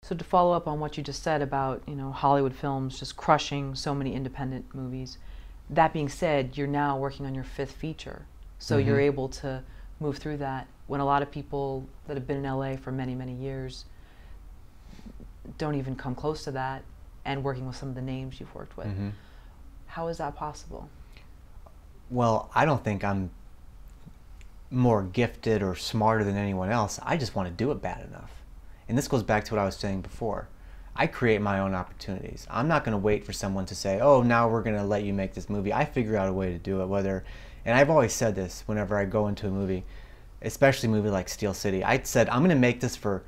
So to follow up on what you just said about, Hollywood films just crushing so many independent movies, that being said, you're now working on your fifth feature. So you're able to move through that when a lot of people that have been in LA for many, many years don't even come close to that, and working with some of the names you've worked with. How is that possible? Well, I don't think I'm more gifted or smarter than anyone else. I just want to do it bad enough. And this goes back to what I was saying before. I create my own opportunities. I'm not going to wait for someone to say, oh, now we're going to let you make this movie. I figure out a way to do it, and I've always said this whenever I go into a movie, especially a movie like Steel City. I said, I'm going to make this for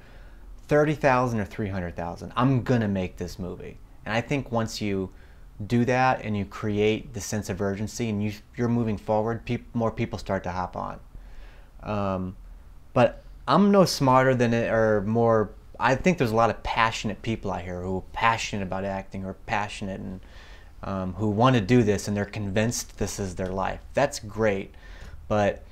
$30,000 or $300,000. I'm going to make this movie. And I think once you do that and you create the sense of urgency and you're moving forward, more people start to hop on. But I'm no smarter than it or more. I think there's a lot of passionate people out here who are passionate about acting or passionate and who want to do this and they're convinced this is their life. That's great. But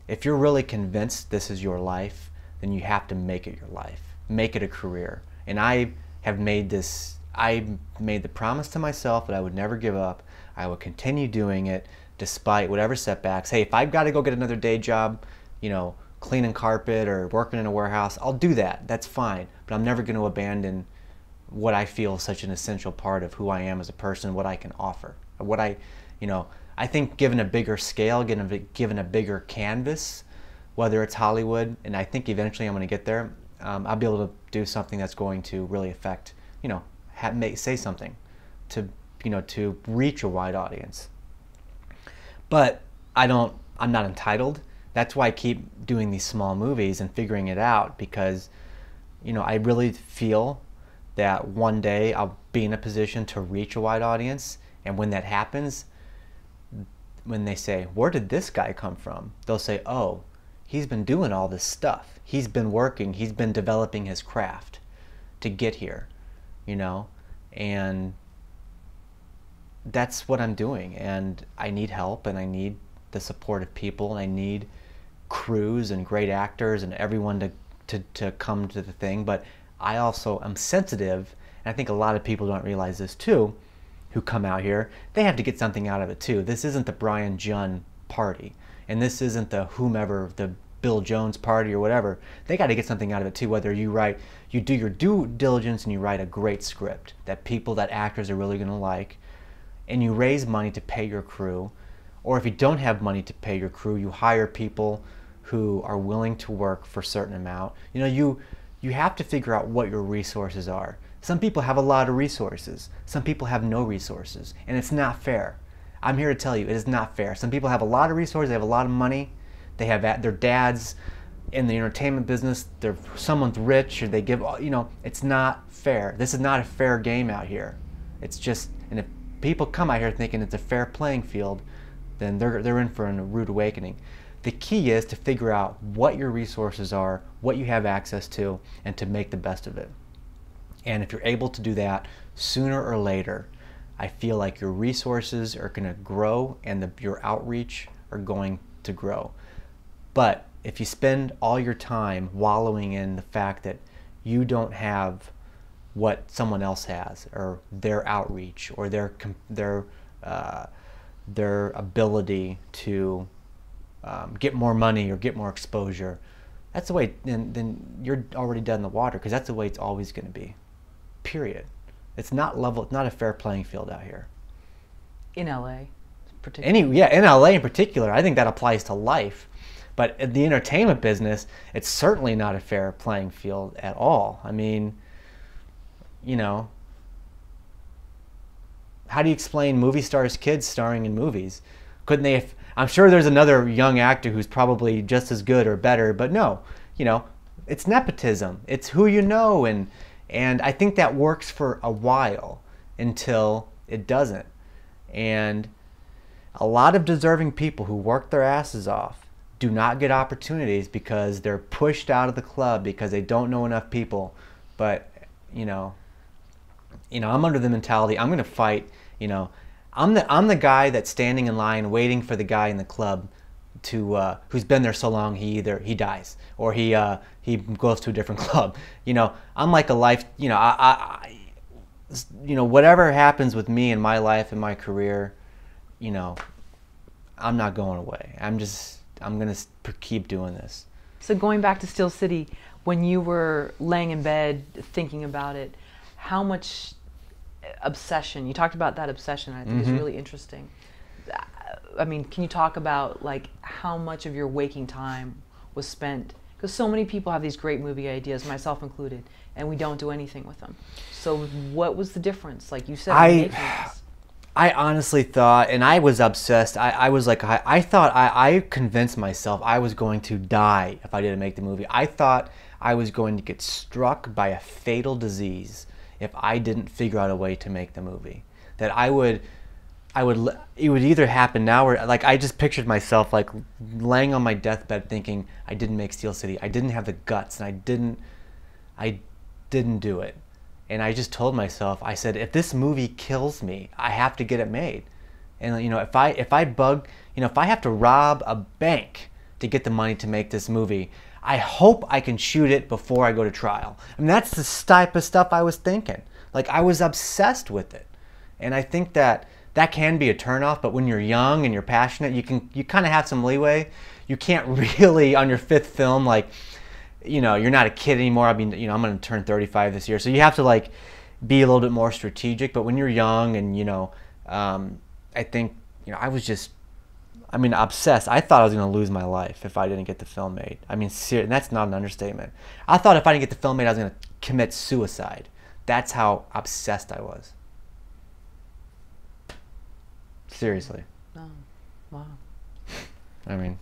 if you're really convinced this is your life, then you have to make it your life. Make it a career. And I made the promise to myself that I would never give up. I would continue doing it despite whatever setbacks. Hey, if I've got to go get another day job, cleaning carpet or working in a warehouse, I'll do that. That's fine. But I'm never going to abandon what I feel is such an essential part of who I am as a person, what I can offer. I think given a bigger scale, given a bigger canvas, whether it's Hollywood, and I think eventually I'm going to get there, I'll be able to do something that's going to really affect, say something to reach a wide audience. But I'm not entitled. That's why I keep doing these small movies and figuring it out, because I really feel that one day I'll be in a position to reach a wide audience, and when that happens, when they say, where did this guy come from? They'll say, oh, he's been doing all this stuff. He's been working, he's been developing his craft to get here, and that's what I'm doing. And I need help, and I need the support of people, and I need crews and great actors and everyone to come to the thing. But I also am sensitive, and I think a lot of people don't realize this too, who come out here. They have to get something out of it too. This isn't the Brian Jun party, and this isn't the whomever, the Bill Jones party or whatever. They got to get something out of it too, whether you do your due diligence and you write a great script that actors are really going to like, and you raise money to pay your crew, or if you don't have money to pay your crew, you hire people who are willing to work for a certain amount. You have to figure out what your resources are. Some people have a lot of resources. Some people have no resources, and it's not fair. I'm here to tell you, it is not fair. Some people have a lot of resources, they have a lot of money, they have their dads in the entertainment business, someone's rich, or they give, it's not fair. This is not a fair game out here. It's just, and if people come out here thinking it's a fair playing field, then they're in for a rude awakening. The key is to figure out what your resources are, what you have access to, and to make the best of it. And if you're able to do that, sooner or later, I feel like your resources are going to grow and your outreach are going to grow. But if you spend all your time wallowing in the fact that you don't have what someone else has, or their outreach, or their ability to get more money or get more exposure, that's the way, then you're already dead in the water, because that's the way it's always going to be. Period. It's not level. It's not a fair playing field out here. In LA, particularly. In LA in particular, I think that applies to life. But in the entertainment business, it's certainly not a fair playing field at all. I mean, how do you explain movie stars' kids starring in movies? Couldn't they have, I'm sure there's another young actor who's probably just as good or better, but no, it's nepotism. It's who you know, and I think that works for a while until it doesn't. And a lot of deserving people who work their asses off do not get opportunities because they're pushed out of the club because they don't know enough people. But, I'm under the mentality, I'm going to fight, I'm the guy that's standing in line waiting for the guy in the club who's been there so long he dies or he goes to a different club. You know, I'm like a life. You know, you know, whatever happens with me in my life and my career, you know, I'm not going away. I'm gonna keep doing this. So going back to Steel City, when you were laying in bed thinking about it, how much obsession, you talked about that obsession, I think is really interesting. I mean, can you talk about like how much of your waking time was spent? Because so many people have these great movie ideas, myself included, and we don't do anything with them. So what was the difference? Like you said, making this. I honestly thought, and I was obsessed, I was like, I thought, I convinced myself I was going to die if I didn't make the movie. I thought I was going to get struck by a fatal disease if I didn't figure out a way to make the movie. That it would either happen now or, like, I just pictured myself like laying on my deathbed thinking I didn't make Steel City. I didn't have the guts and I didn't do it. And I just told myself, I said, if this movie kills me, I have to get it made. And you know, if I have to rob a bank to get the money to make this movie, I hope I can shoot it before I go to trial. I mean, that's the type of stuff I was thinking. Like, I was obsessed with it. And I think that can be a turnoff, but when you're young and you're passionate, you kind of have some leeway. You can't really, on your fifth film, like, you know, you're not a kid anymore. I mean, you know, I'm going to turn 35 this year, so you have to like be a little bit more strategic. But when you're young, and you know, I think, you know, I was just, I mean, obsessed. I thought I was going to lose my life if I didn't get the film made. I mean, and that's not an understatement. I thought if I didn't get the film made, I was going to commit suicide. That's how obsessed I was. Seriously. Oh, wow. I mean.